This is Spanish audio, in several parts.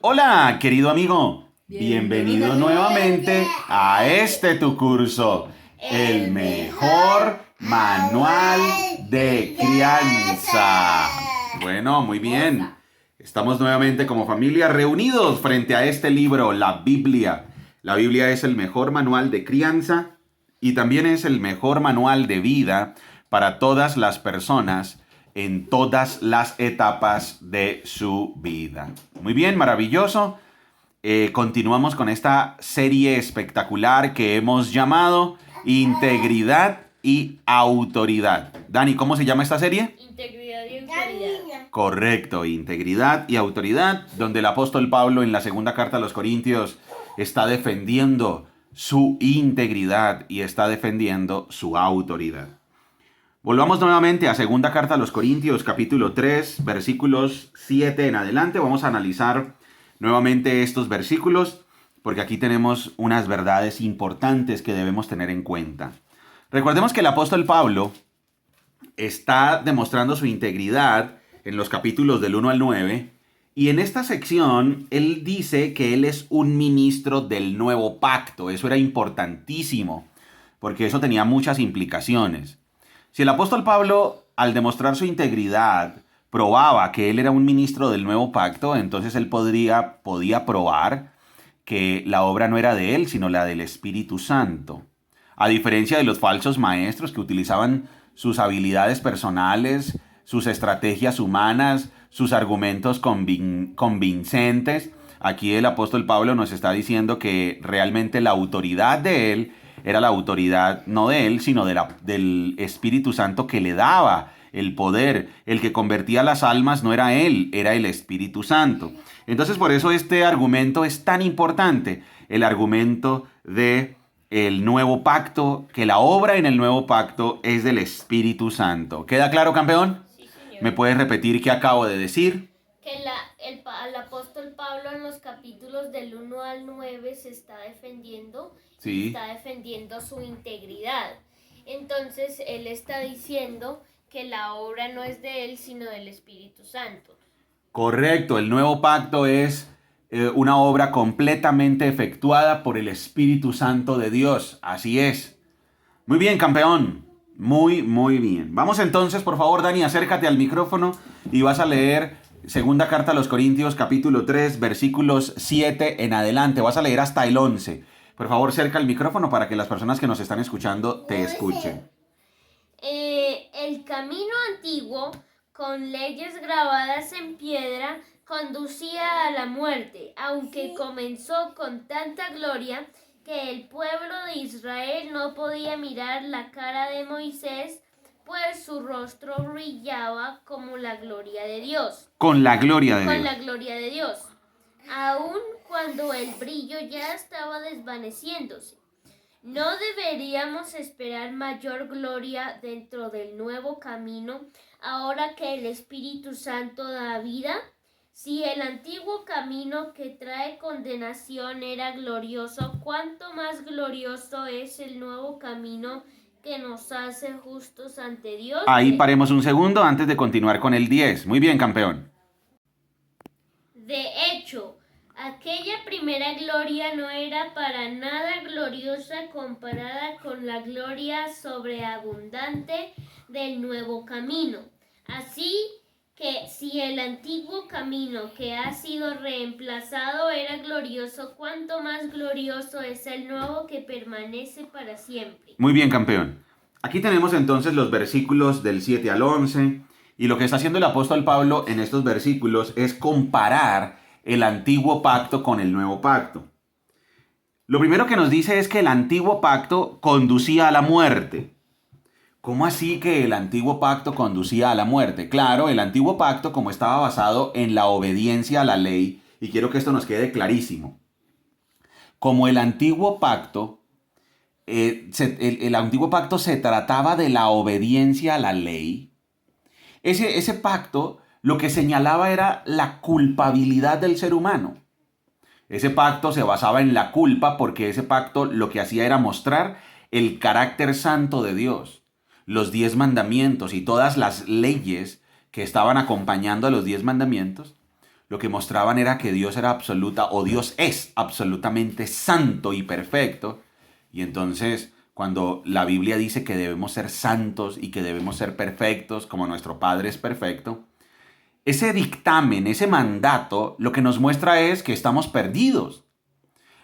Hola, querido amigo. Bienvenido Bienvenido nuevamente a tu curso, el mejor manual de crianza. Bueno, muy bien. Estamos nuevamente como familia reunidos frente a este libro, la Biblia. La Biblia es el mejor manual de crianza y también es el mejor manual de vida para todas las personas en todas las etapas de su vida. Muy bien, maravilloso. Continuamos con esta serie espectacular que hemos llamado Integridad y Autoridad. Dani, ¿cómo se llama esta serie? Integridad y autoridad. Correcto, integridad y autoridad, donde el apóstol Pablo en la segunda carta a los Corintios está defendiendo su integridad y está defendiendo su autoridad. Volvamos nuevamente a segunda carta a los Corintios, capítulo 3, versículos 7 en adelante. Vamos a analizar nuevamente estos versículos porque aquí tenemos unas verdades importantes que debemos tener en cuenta. Recordemos que el apóstol Pablo está demostrando su integridad en los capítulos del 1 al 9 y en esta sección él dice que él es un ministro del nuevo pacto. Eso era importantísimo porque eso tenía muchas implicaciones. Si el apóstol Pablo, al demostrar su integridad, probaba que él era un ministro del nuevo pacto, entonces él podía probar que la obra no era de él, sino la del Espíritu Santo. A diferencia de los falsos maestros que utilizaban sus habilidades personales, sus estrategias humanas, sus argumentos convincentes, aquí el apóstol Pablo nos está diciendo que realmente la autoridad de él era la autoridad no de él, sino del Espíritu Santo que le daba el poder. El que convertía las almas no era él, era el Espíritu Santo. Entonces por eso este argumento es tan importante, el argumento de el nuevo pacto, que la obra en el nuevo pacto es del Espíritu Santo. ¿Queda claro, campeón? Sí, señor. ¿Me puedes repetir qué acabo de decir? Que el apóstol Pablo en los capítulos del 1 al 9 se está defendiendo, Sí. está defendiendo su integridad. Entonces él está diciendo que la obra no es de él, sino del Espíritu Santo. Correcto, el nuevo pacto es una obra completamente efectuada por el Espíritu Santo de Dios. Así es. Muy bien, campeón. Muy bien. Vamos entonces, por favor, Dani, acércate al micrófono y vas a leer segunda carta a los Corintios, capítulo 3, versículos 7 en adelante. Vas a leer hasta el 11. Por favor, cerca el micrófono para que las personas que nos están escuchando te escuchen. El camino antiguo, con leyes grabadas en piedra, conducía a la muerte, aunque comenzó con tanta gloria que el pueblo de Israel no podía mirar la cara de Moisés, pues su rostro brillaba como la gloria de Dios. Con la gloria de Con Dios. la gloria de Dios. Aun cuando el brillo ya estaba desvaneciéndose. ¿No deberíamos esperar mayor gloria dentro del nuevo camino ahora que el Espíritu Santo da vida? Si el antiguo camino que trae condenación era glorioso, ¿cuánto más glorioso es el nuevo camino que nos hace justos ante Dios? Ahí paremos un segundo antes de continuar con el 10. Muy bien, campeón. De hecho, aquella primera gloria no era para nada gloriosa comparada con la gloria sobreabundante del nuevo camino. Así que si el antiguo camino que ha sido reemplazado era glorioso, ¿cuánto más glorioso es el nuevo que permanece para siempre? Muy bien, campeón. Aquí tenemos entonces los versículos del 7 al 11. Y lo que está haciendo el apóstol Pablo en estos versículos es comparar el antiguo pacto con el nuevo pacto. Lo primero que nos dice es que el antiguo pacto conducía a la muerte. ¿Cómo así que el antiguo pacto conducía a la muerte? Claro, el antiguo pacto, como estaba basado en la obediencia a la ley, y quiero que esto nos quede clarísimo, como el antiguo pacto, el antiguo pacto se trataba de la obediencia a la ley, ese pacto lo que señalaba era la culpabilidad del ser humano. Ese pacto se basaba en la culpa porque ese pacto lo que hacía era mostrar el carácter santo de Dios. Los 10 mandamientos y todas las leyes que estaban acompañando a los 10 mandamientos lo que mostraban era que Dios era absoluta, o Dios es absolutamente santo y perfecto. Y entonces, cuando la Biblia dice que debemos ser santos y que debemos ser perfectos como nuestro Padre es perfecto, ese dictamen, ese mandato, lo que nos muestra es que estamos perdidos.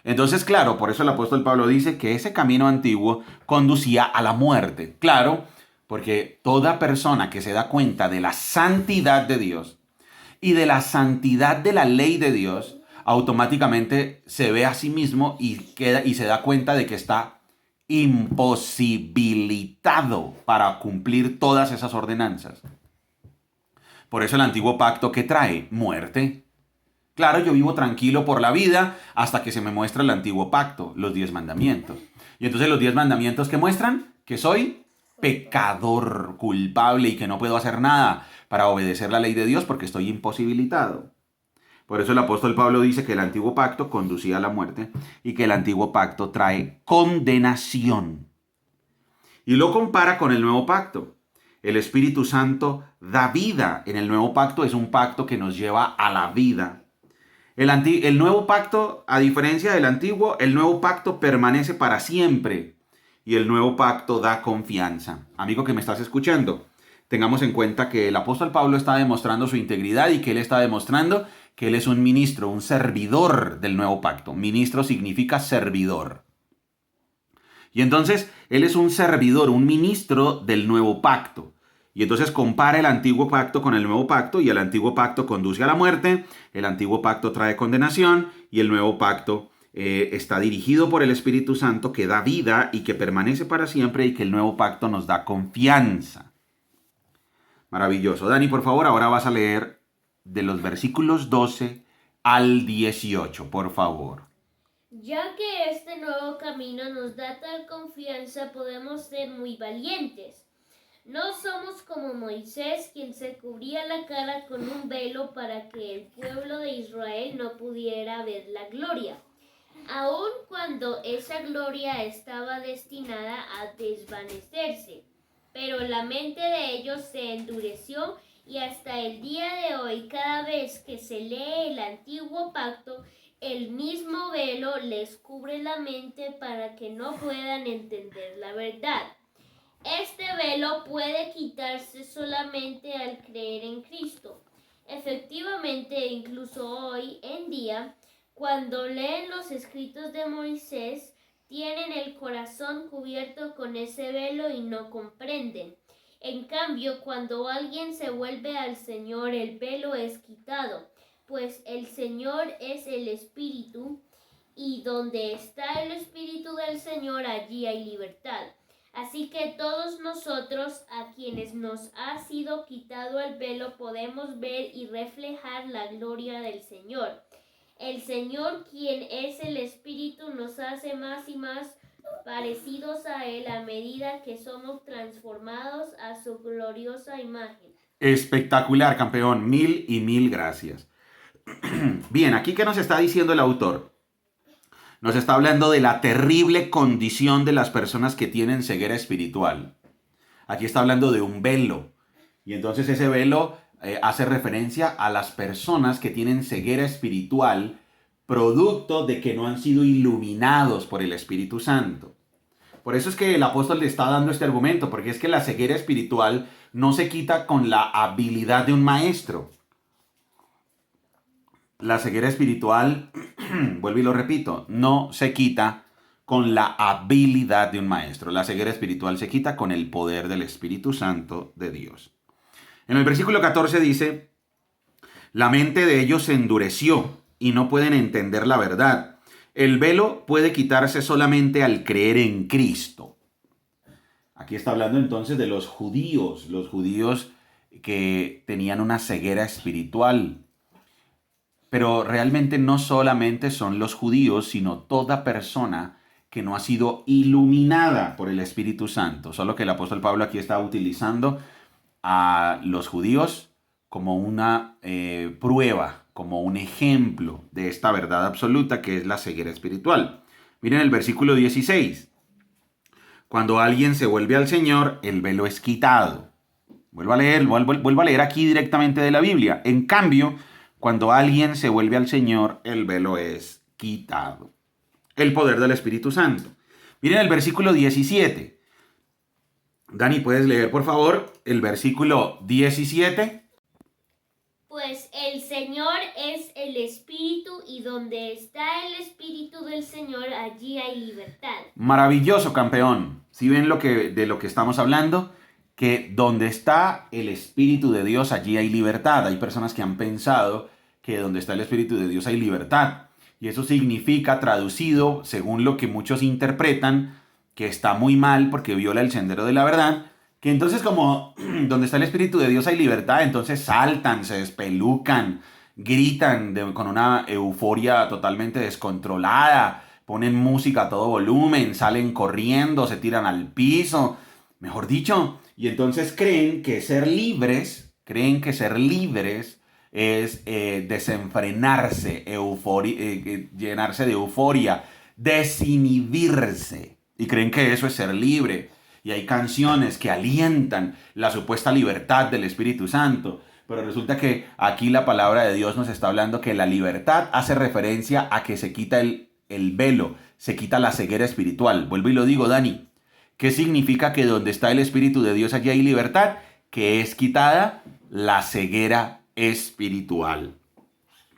Entonces, claro, por eso el apóstol Pablo dice que ese camino antiguo conducía a la muerte. Claro, porque toda persona que se da cuenta de la santidad de Dios y de la santidad de la ley de Dios, automáticamente se ve a sí mismo y se da cuenta de que está imposibilitado para cumplir todas esas ordenanzas. Por eso el antiguo pacto, ¿qué trae? Muerte. Claro, yo vivo tranquilo por la vida hasta que se me muestra el antiguo pacto, los 10 mandamientos. Y entonces los 10 mandamientos que muestran que soy pecador, culpable y que no puedo hacer nada para obedecer la ley de Dios porque estoy imposibilitado. Por eso el apóstol Pablo dice que el antiguo pacto conducía a la muerte y que el antiguo pacto trae condenación. Y lo compara con el nuevo pacto. El Espíritu Santo da vida en el nuevo pacto, es un pacto que nos lleva a la vida. El nuevo pacto, a diferencia del antiguo, el nuevo pacto permanece para siempre y el nuevo pacto da confianza. Amigo que me estás escuchando, tengamos en cuenta que el apóstol Pablo está demostrando su integridad y que él está demostrando que él es un ministro, un servidor del nuevo pacto. Ministro significa servidor. Y entonces él es un servidor, un ministro del nuevo pacto. Y entonces compara el antiguo pacto con el nuevo pacto y el antiguo pacto conduce a la muerte, el antiguo pacto trae condenación y el nuevo pacto está dirigido por el Espíritu Santo que da vida y que permanece para siempre y que el nuevo pacto nos da confianza. Maravilloso. Dani, por favor, ahora vas a leer de los versículos 12 al 18, por favor. Ya que este nuevo camino nos da tal confianza, podemos ser muy valientes. No somos como Moisés, quien se cubría la cara con un velo para que el pueblo de Israel no pudiera ver la gloria, aun cuando esa gloria estaba destinada a desvanecerse. Pero la mente de ellos se endureció y hasta el día de hoy, cada vez que se lee el antiguo pacto, el mismo velo les cubre la mente para que no puedan entender la verdad. Este velo puede quitarse solamente al creer en Cristo. Efectivamente, incluso hoy en día, cuando leen los escritos de Moisés, tienen el corazón cubierto con ese velo y no comprenden. En cambio, cuando alguien se vuelve al Señor, el velo es quitado, pues el Señor es el Espíritu, y donde está el Espíritu del Señor, allí hay libertad. Así que todos nosotros, a quienes nos ha sido quitado el velo, podemos ver y reflejar la gloria del Señor. El Señor, quien es el Espíritu, nos hace más y más parecidos a Él a medida que somos transformados a su gloriosa imagen. Espectacular, campeón. Mil y mil gracias. Bien, aquí ¿qué nos está diciendo el autor? Nos está hablando de la terrible condición de las personas que tienen ceguera espiritual. Aquí está hablando de un velo. Y entonces ese velo hace referencia a las personas que tienen ceguera espiritual, producto de que no han sido iluminados por el Espíritu Santo. Por eso es que el apóstol le está dando este argumento, porque es que la ceguera espiritual no se quita con la habilidad de un maestro. La ceguera espiritual, vuelvo y lo repito, no se quita con la habilidad de un maestro. La ceguera espiritual se quita con el poder del Espíritu Santo de Dios. En el versículo 14 dice, la mente de ellos se endureció y no pueden entender la verdad. El velo puede quitarse solamente al creer en Cristo. Aquí está hablando entonces de los judíos que tenían una ceguera espiritual. Pero realmente no solamente son los judíos, sino toda persona que no ha sido iluminada por el Espíritu Santo. Solo que el apóstol Pablo aquí está utilizando a los judíos como una prueba, como un ejemplo de esta verdad absoluta que es la ceguera espiritual. Miren el versículo 16. Cuando alguien se vuelve al Señor, el velo es quitado. Vuelvo a leer aquí directamente de la Biblia. En cambio, cuando alguien se vuelve al Señor, el velo es quitado. El poder del Espíritu Santo. Miren el versículo 17. Dani, ¿puedes leer, por favor, el versículo 17? Pues el Señor es el Espíritu, y donde está el Espíritu del Señor, allí hay libertad. Maravilloso, campeón. ¿Sí ven de lo que estamos hablando? Que donde está el Espíritu de Dios, allí hay libertad. Hay personas que han pensado que donde está el Espíritu de Dios hay libertad. Y eso significa, traducido, según lo que muchos interpretan, que está muy mal porque viola el sendero de la verdad. Que entonces como donde está el Espíritu de Dios hay libertad, entonces saltan, se despelucan, gritan con una euforia totalmente descontrolada, ponen música a todo volumen, salen corriendo, se tiran al piso, mejor dicho, y entonces creen que ser libres es desenfrenarse, llenarse de euforia, desinhibirse, y creen que eso es ser libre. Y hay canciones que alientan la supuesta libertad del Espíritu Santo. Pero resulta que aquí la palabra de Dios nos está hablando que la libertad hace referencia a que se quita el velo, se quita la ceguera espiritual. Vuelvo y lo digo, Dani. ¿Qué significa que donde está el Espíritu de Dios allí hay libertad? Que es quitada la ceguera espiritual.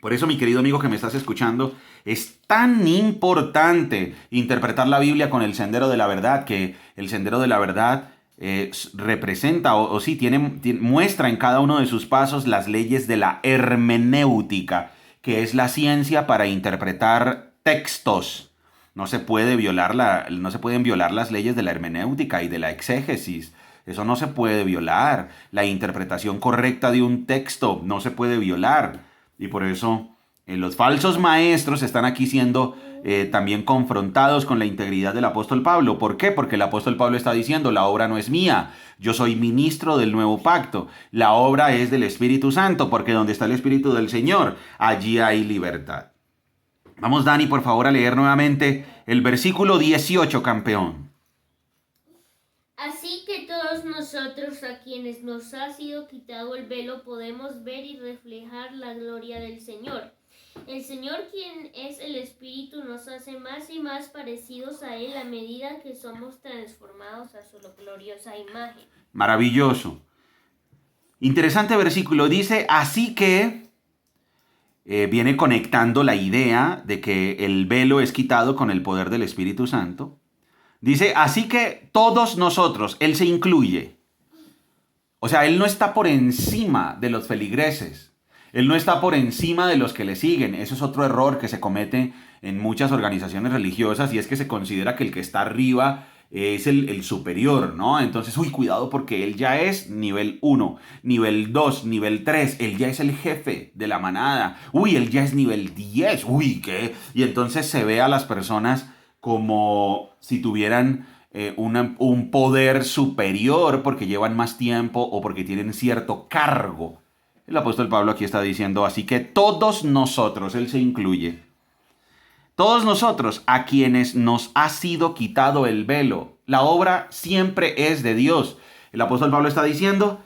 Por eso, mi querido amigo que me estás escuchando, es tan importante interpretar la Biblia con el sendero de la verdad, que el sendero de la verdad representa muestra en cada uno de sus pasos las leyes de la hermenéutica, que es la ciencia para interpretar textos. No se pueden violar las leyes de la hermenéutica y de la exégesis. Eso no se puede violar. La interpretación correcta de un texto no se puede violar. Y por eso los falsos maestros están aquí siendo también confrontados con la integridad del apóstol Pablo. ¿Por qué? Porque el apóstol Pablo está diciendo, la obra no es mía, yo soy ministro del nuevo pacto, la obra es del Espíritu Santo, porque donde está el Espíritu del Señor, allí hay libertad. Vamos, Dani, por favor, a leer nuevamente el versículo 18, campeón. Así que todos nosotros, a quienes nos ha sido quitado el velo, podemos ver y reflejar la gloria del Señor. El Señor, quien es el Espíritu, nos hace más y más parecidos a Él a medida que somos transformados a su gloriosa imagen. Maravilloso. Interesante versículo. Dice, así que viene conectando la idea de que el velo es quitado con el poder del Espíritu Santo. Dice, así que todos nosotros, Él se incluye. O sea, Él no está por encima de los feligreses. Él no está por encima de los que le siguen. Eso es otro error que se comete en muchas organizaciones religiosas, y es que se considera que el que está arriba es el superior, ¿no? Entonces, cuidado porque él ya es nivel 1, nivel 2, nivel 3, él ya es el jefe de la manada. Él ya es nivel 10, ¿qué? Y entonces se ve a las personas como si tuvieran un poder superior porque llevan más tiempo o porque tienen cierto cargo. El apóstol Pablo aquí está diciendo, así que todos nosotros, él se incluye, todos nosotros a quienes nos ha sido quitado el velo, la obra siempre es de Dios. El apóstol Pablo está diciendo,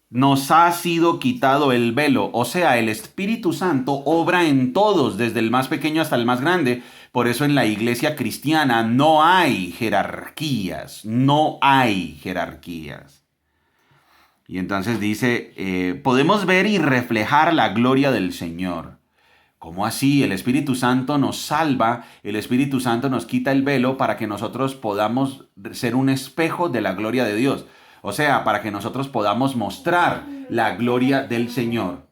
nos ha sido quitado el velo, o sea, el Espíritu Santo obra en todos, desde el más pequeño hasta el más grande. Por eso en la iglesia cristiana no hay jerarquías, no hay jerarquías. Y entonces dice, podemos ver y reflejar la gloria del Señor. ¿Cómo así? El Espíritu Santo nos salva, el Espíritu Santo nos quita el velo para que nosotros podamos ser un espejo de la gloria de Dios. O sea, para que nosotros podamos mostrar la gloria del Señor.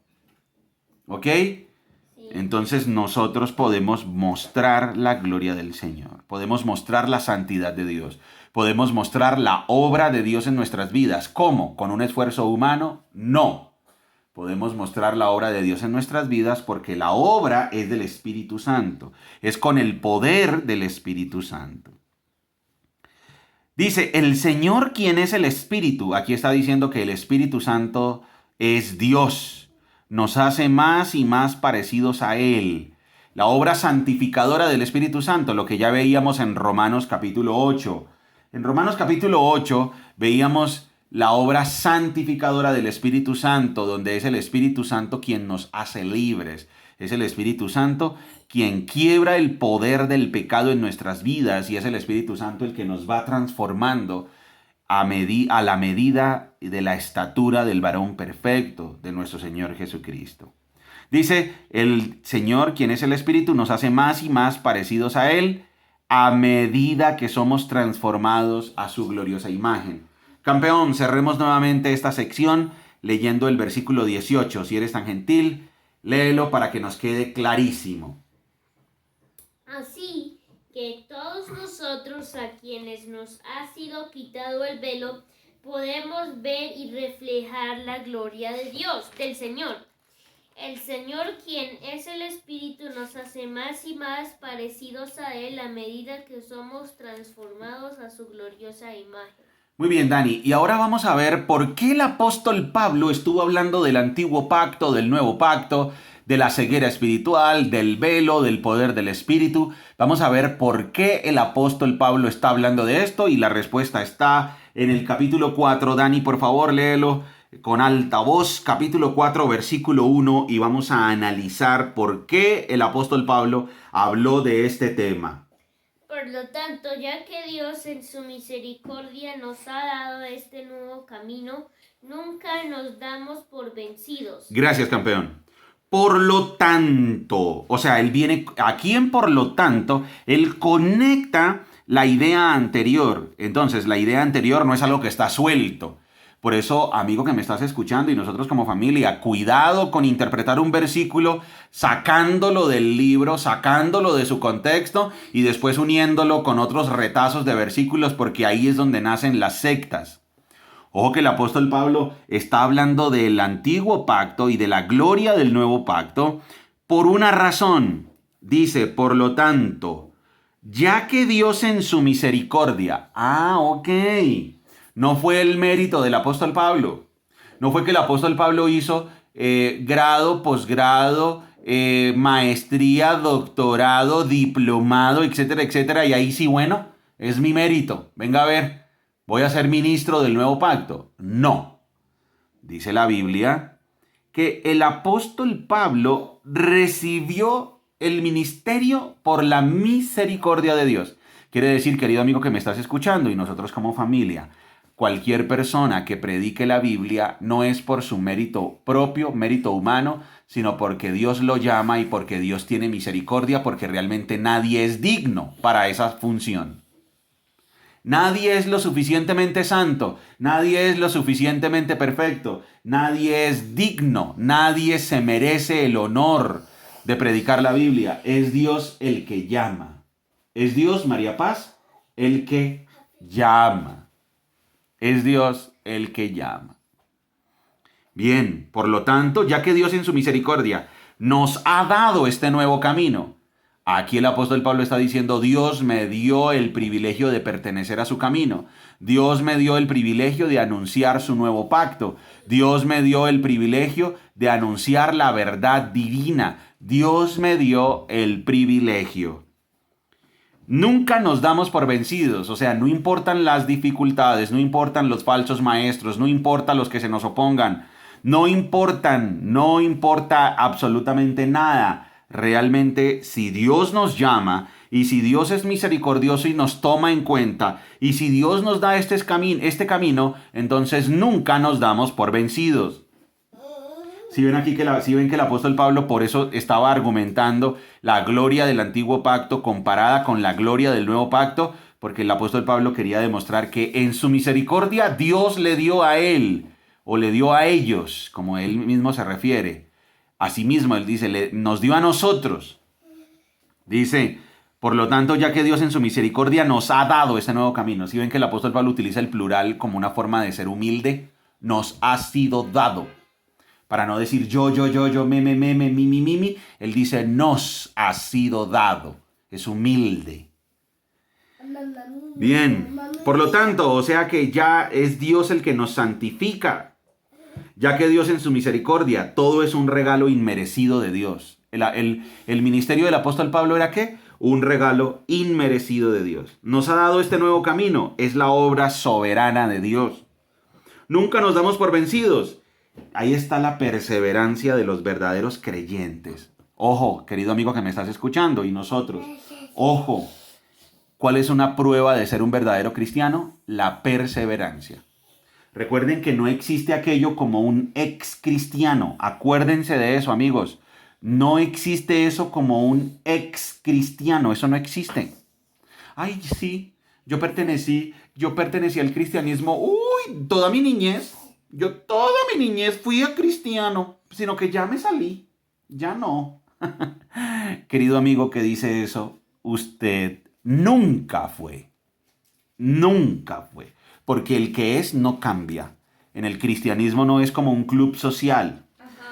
¿Ok? Entonces nosotros podemos mostrar la gloria del Señor. Podemos mostrar la santidad de Dios. Podemos mostrar la obra de Dios en nuestras vidas. ¿Cómo? ¿Con un esfuerzo humano? No. Podemos mostrar la obra de Dios en nuestras vidas porque la obra es del Espíritu Santo. Es con el poder del Espíritu Santo. Dice, el Señor, quien es el Espíritu. Aquí está diciendo que el Espíritu Santo es Dios. Nos hace más y más parecidos a Él. La obra santificadora del Espíritu Santo, lo que ya veíamos en Romanos capítulo 8. En Romanos capítulo 8 veíamos la obra santificadora del Espíritu Santo, donde es el Espíritu Santo quien nos hace libres. Es el Espíritu Santo quien quiebra el poder del pecado en nuestras vidas y es el Espíritu Santo el que nos va transformando a la medida de la estatura del varón perfecto de nuestro Señor Jesucristo. Dice, el Señor, quien es el Espíritu, nos hace más y más parecidos a Él a medida que somos transformados a su gloriosa imagen. Campeón, cerremos nuevamente esta sección leyendo el versículo 18. Si eres tan gentil, léelo para que nos quede clarísimo. Así que todos nosotros a quienes nos ha sido quitado el velo, podemos ver y reflejar la gloria de Dios, del Señor. El Señor, quien es el Espíritu, nos hace más y más parecidos a Él a medida que somos transformados a su gloriosa imagen. Muy bien, Dani. Y ahora vamos a ver por qué el apóstol Pablo estuvo hablando del antiguo pacto, del nuevo pacto, de la ceguera espiritual, del velo, del poder del Espíritu. Vamos a ver por qué el apóstol Pablo está hablando de esto y la respuesta está en el capítulo 4. Dani, por favor, léelo con alta voz, capítulo 4, versículo 1, y vamos a analizar por qué el apóstol Pablo habló de este tema. Por lo tanto, ya que Dios en su misericordia nos ha dado este nuevo camino, nunca nos damos por vencidos. Gracias, campeón. Por lo tanto, o sea, él viene aquí en por lo tanto, él conecta la idea anterior. Entonces, la idea anterior no es algo que está suelto. Por eso, amigo que me estás escuchando y nosotros como familia, cuidado con interpretar un versículo sacándolo del libro, sacándolo de su contexto y después uniéndolo con otros retazos de versículos porque ahí es donde nacen las sectas. Ojo que el apóstol Pablo está hablando del antiguo pacto y de la gloria del nuevo pacto por una razón. Dice, por lo tanto, ya que Dios en su misericordia... ok. No fue el mérito del apóstol Pablo. No fue que el apóstol Pablo hizo grado, posgrado, maestría, doctorado, diplomado, etcétera, etcétera. Y ahí sí, bueno, es mi mérito. Venga a ver, voy a ser ministro del nuevo pacto. No. Dice la Biblia que el apóstol Pablo recibió el ministerio por la misericordia de Dios. Quiere decir, querido amigo que me estás escuchando y nosotros como familia, cualquier persona que predique la Biblia no es por su mérito propio, mérito humano, sino porque Dios lo llama y porque Dios tiene misericordia, porque realmente nadie es digno para esa función. Nadie es lo suficientemente santo, nadie es lo suficientemente perfecto, nadie es digno, nadie se merece el honor de predicar la Biblia. Es Dios el que llama. Es Dios, María Paz, el que llama. Es Dios el que llama. Bien, por lo tanto, ya que Dios en su misericordia nos ha dado este nuevo camino, aquí el apóstol Pablo está diciendo, Dios me dio el privilegio de pertenecer a su camino. Dios me dio el privilegio de anunciar su nuevo pacto. Dios me dio el privilegio de anunciar la verdad divina. Dios me dio el privilegio. Nunca nos damos por vencidos, o sea, no importan las dificultades, no importan los falsos maestros, no importa los que se nos opongan, no importa absolutamente nada. Realmente, si Dios nos llama y si Dios es misericordioso y nos toma en cuenta y si Dios nos da este camino, entonces nunca nos damos por vencidos. Si ven aquí si ven que el apóstol Pablo por eso estaba argumentando la gloria del antiguo pacto comparada con la gloria del nuevo pacto, porque el apóstol Pablo quería demostrar que en su misericordia Dios le dio a él, o le dio a ellos, como él mismo se refiere. Asimismo, él dice, nos dio a nosotros. Dice, por lo tanto, ya que Dios en su misericordia nos ha dado este nuevo camino. Si ven que el apóstol Pablo utiliza el plural como una forma de ser humilde, nos ha sido dado. Para no decir yo, mi, él dice nos ha sido dado. Es humilde. Bien, por lo tanto, o sea que ya es Dios el que nos santifica. Ya que Dios en su misericordia, todo es un regalo inmerecido de Dios. El ministerio del apóstol Pablo era ¿qué? Un regalo inmerecido de Dios. Nos ha dado este nuevo camino. Es la obra soberana de Dios. Nunca nos damos por vencidos. Ahí está la perseverancia de los verdaderos creyentes. Ojo, querido amigo que me estás escuchando, y nosotros, ojo, ¿cuál es una prueba de ser un verdadero cristiano? La perseverancia. Recuerden que no existe aquello como un ex cristiano. Acuérdense de eso, amigos. No existe eso como un ex cristiano. Eso no existe. Ay, sí, yo pertenecí al cristianismo. Uy, toda mi niñez. Yo toda mi niñez fui a cristiano. Sino que ya me salí. Ya no. Querido amigo que dice eso, usted nunca fue. Nunca fue. Porque el que es no cambia. En el cristianismo no es como un club social.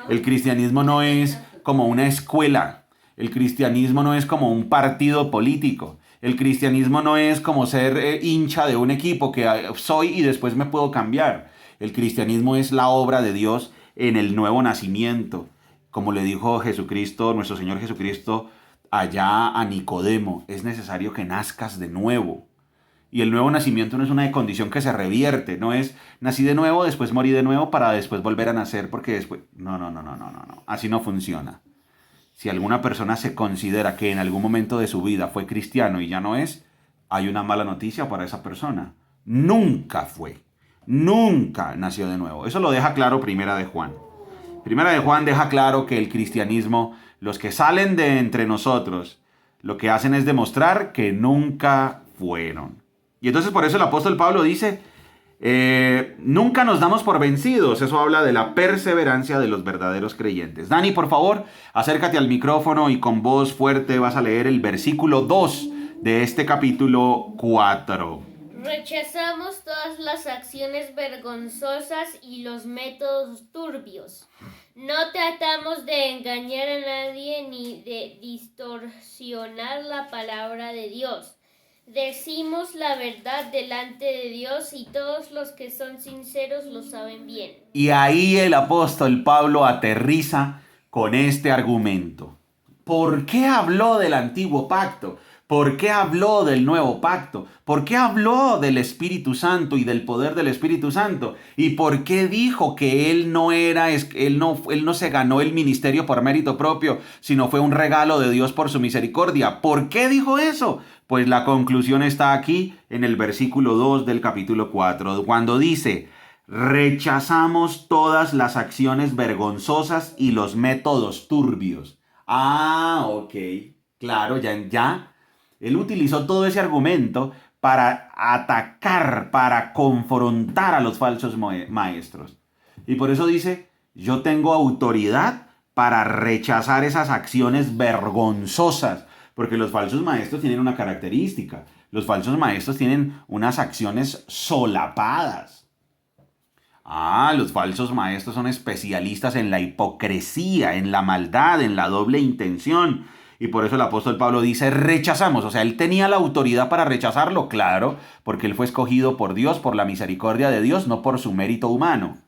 El cristianismo no es como una escuela. El cristianismo no es como un partido político. El cristianismo no es como ser hincha de un equipo que soy y después me puedo cambiar. El cristianismo es la obra de Dios en el nuevo nacimiento. Como le dijo Jesucristo, nuestro Señor Jesucristo, allá a Nicodemo, es necesario que nazcas de nuevo. Y el nuevo nacimiento no es una condición que se revierte, no es nací de nuevo, después morí de nuevo para después volver a nacer porque después... No. Así no funciona. Si alguna persona se considera que en algún momento de su vida fue cristiano y ya no es, hay una mala noticia para esa persona. Nunca fue. Nunca nació de nuevo. Eso lo deja claro Primera de Juan. Primera de Juan deja claro que el cristianismo, los que salen de entre nosotros, lo que hacen es demostrar que nunca fueron. Y entonces por eso el apóstol Pablo dice, nunca nos damos por vencidos. Eso habla de la perseverancia de los verdaderos creyentes. Dani, por favor, acércate al micrófono y con voz fuerte vas a leer el versículo 2 de este capítulo 4. Rechazamos todas las acciones vergonzosas y los métodos turbios. No tratamos de engañar a nadie ni de distorsionar la palabra de Dios. Decimos la verdad delante de Dios y todos los que son sinceros lo saben bien. Y ahí el apóstol Pablo aterriza con este argumento. ¿Por qué habló del antiguo pacto? ¿Por qué habló del nuevo pacto? ¿Por qué habló del Espíritu Santo y del poder del Espíritu Santo? ¿Y por qué dijo que él no se ganó el ministerio por mérito propio, sino fue un regalo de Dios por su misericordia? ¿Por qué dijo eso? Pues la conclusión está aquí en el versículo 2 del capítulo 4, cuando dice, rechazamos todas las acciones vergonzosas y los métodos turbios. Ah, ok, claro, ya. Él utilizó todo ese argumento para atacar, para confrontar a los falsos maestros. Y por eso dice, yo tengo autoridad para rechazar esas acciones vergonzosas. Porque los falsos maestros tienen una característica. Los falsos maestros tienen unas acciones solapadas. Los falsos maestros son especialistas en la hipocresía, en la maldad, en la doble intención. Y por eso el apóstol Pablo dice, rechazamos. O sea, él tenía la autoridad para rechazarlo, claro, porque él fue escogido por Dios, por la misericordia de Dios, no por su mérito humano.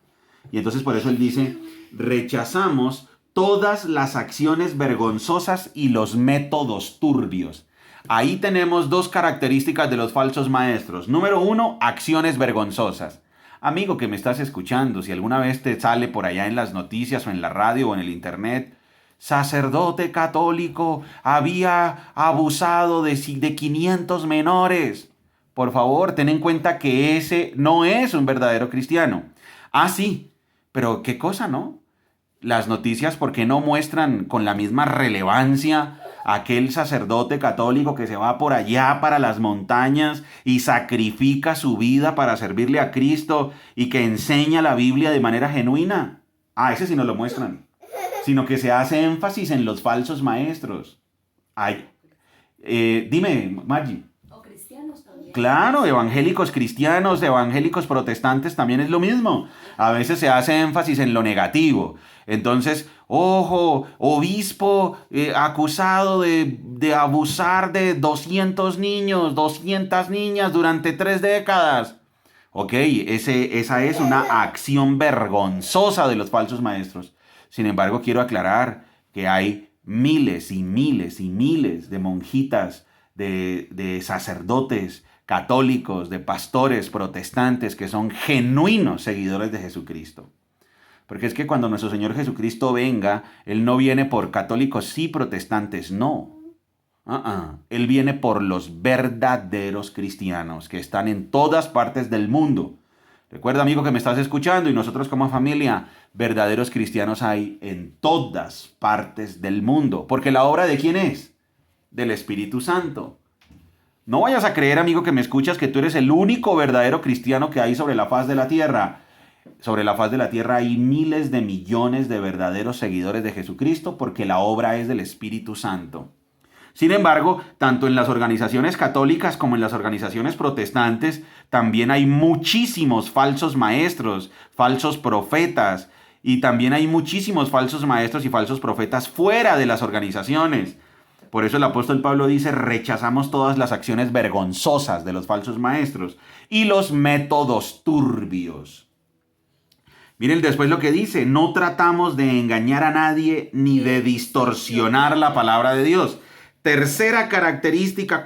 Y entonces por eso él dice, rechazamos todas las acciones vergonzosas y los métodos turbios. Ahí tenemos dos características de los falsos maestros. Número 1, acciones vergonzosas. Amigo que me estás escuchando, si alguna vez te sale por allá en las noticias o en la radio o en el internet, sacerdote católico había abusado de 500 menores. Por favor, ten en cuenta que ese no es un verdadero cristiano. Sí, pero qué cosa, ¿no? Las noticias, ¿por qué no muestran con la misma relevancia a aquel sacerdote católico que se va por allá para las montañas y sacrifica su vida para servirle a Cristo y que enseña la Biblia de manera genuina? Ese sí no lo muestran, sino que se hace énfasis en los falsos maestros. Dime, Maggi. O cristianos también. Claro, evangélicos cristianos, evangélicos protestantes también es lo mismo. A veces se hace énfasis en lo negativo. Entonces, ojo, obispo acusado de abusar de 200 niños, 200 niñas durante 3 décadas. Ok, esa es una acción vergonzosa de los falsos maestros. Sin embargo, quiero aclarar que hay miles y miles y miles de monjitas, de sacerdotes católicos, de pastores protestantes que son genuinos seguidores de Jesucristo. Porque es que cuando nuestro Señor Jesucristo venga, Él no viene por católicos sí, protestantes no. Él viene por los verdaderos cristianos que están en todas partes del mundo. Recuerda, amigo, que me estás escuchando, y nosotros como familia, verdaderos cristianos hay en todas partes del mundo. Porque la obra ¿de quién es? Del Espíritu Santo. No vayas a creer, amigo, que me escuchas, que tú eres el único verdadero cristiano que hay sobre la faz de la tierra. Sobre la faz de la tierra hay miles de millones de verdaderos seguidores de Jesucristo porque la obra es del Espíritu Santo. Sin embargo, tanto en las organizaciones católicas como en las organizaciones protestantes, también hay muchísimos falsos maestros, falsos profetas, y también hay muchísimos falsos maestros y falsos profetas fuera de las organizaciones. Por eso el apóstol Pablo dice: rechazamos todas las acciones vergonzosas de los falsos maestros y los métodos turbios. Miren después lo que dice: no tratamos de engañar a nadie ni de distorsionar la palabra de Dios.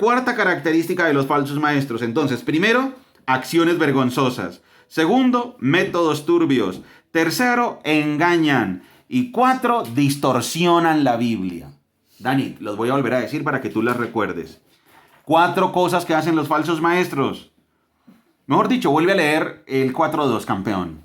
Cuarta característica de los falsos maestros. Entonces, primero, acciones vergonzosas. Segundo, métodos turbios. Tercero, engañan. Y 4, distorsionan la Biblia. Dani, los voy a volver a decir para que tú las recuerdes. 4 cosas que hacen los falsos maestros. Mejor dicho, vuelve a leer el 4.2, campeón.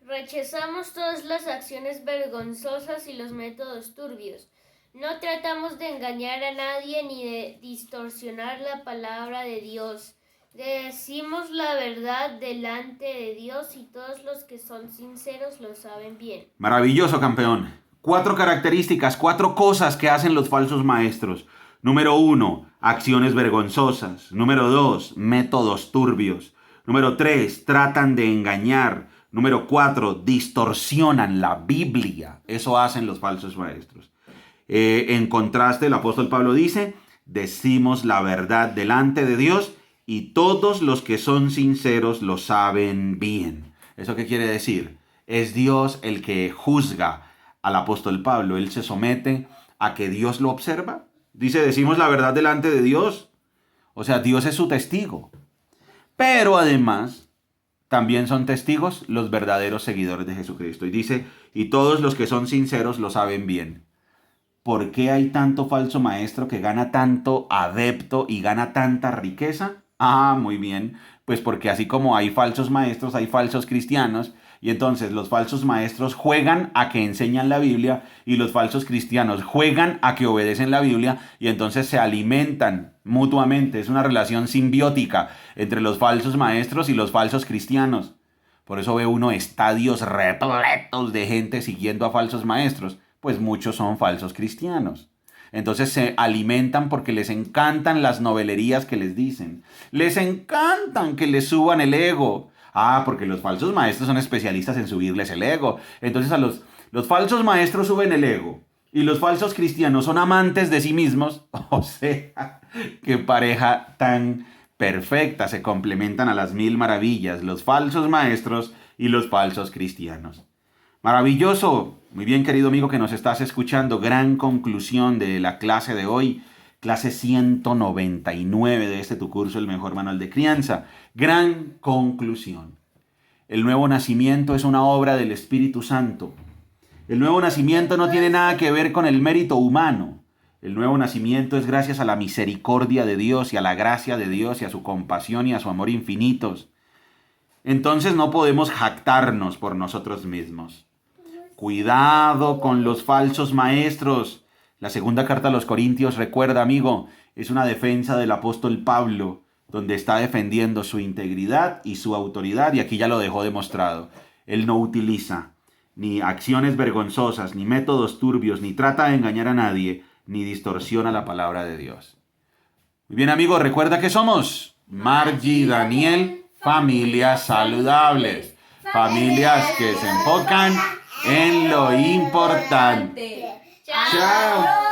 Rechazamos todas las acciones vergonzosas y los métodos turbios. No tratamos de engañar a nadie ni de distorsionar la palabra de Dios. Decimos la verdad delante de Dios y todos los que son sinceros lo saben bien. Maravilloso, campeón. 4 características, 4 cosas que hacen los falsos maestros. Número 1, acciones vergonzosas. Número 2, métodos turbios. Número 3, tratan de engañar. Número 4, distorsionan la Biblia. Eso hacen los falsos maestros. En contraste, el apóstol Pablo dice: decimos la verdad delante de Dios y todos los que son sinceros lo saben bien. ¿Eso qué quiere decir? Es Dios el que juzga al apóstol Pablo. Él se somete a que Dios lo observa. Dice: decimos la verdad delante de Dios. O sea, Dios es su testigo. Pero además, también son testigos los verdaderos seguidores de Jesucristo. Y dice: y todos los que son sinceros lo saben bien. ¿Por qué hay tanto falso maestro que gana tanto adepto y gana tanta riqueza? Muy bien. Pues porque así como hay falsos maestros, hay falsos cristianos. Y entonces los falsos maestros juegan a que enseñan la Biblia y los falsos cristianos juegan a que obedecen la Biblia, y entonces se alimentan mutuamente. Es una relación simbiótica entre los falsos maestros y los falsos cristianos. Por eso ve uno estadios repletos de gente siguiendo a falsos maestros, pues muchos son falsos cristianos. Entonces se alimentan porque les encantan las novelerías que les dicen. Les encantan que les suban el ego. Porque los falsos maestros son especialistas en subirles el ego. Entonces los falsos maestros suben el ego y los falsos cristianos son amantes de sí mismos. O sea, qué pareja tan perfecta. Se complementan a las 1000 maravillas, los falsos maestros y los falsos cristianos. Maravilloso. Muy bien, querido amigo que nos estás escuchando. Gran conclusión de la clase de hoy. Clase 199 de tu curso, El Mejor Manual de Crianza. Gran conclusión. El nuevo nacimiento es una obra del Espíritu Santo. El nuevo nacimiento no tiene nada que ver con el mérito humano. El nuevo nacimiento es gracias a la misericordia de Dios y a la gracia de Dios y a su compasión y a su amor infinitos. Entonces no podemos jactarnos por nosotros mismos. Cuidado con los falsos maestros. La segunda carta a los Corintios, recuerda, amigo, es una defensa del apóstol Pablo, donde está defendiendo su integridad y su autoridad, y aquí ya lo dejó demostrado. Él no utiliza ni acciones vergonzosas, ni métodos turbios, ni trata de engañar a nadie, ni distorsiona la palabra de Dios. Muy bien, amigos, recuerda que somos Margie y Daniel, familias saludables, familias que se enfocan en lo importante. ¡Chao!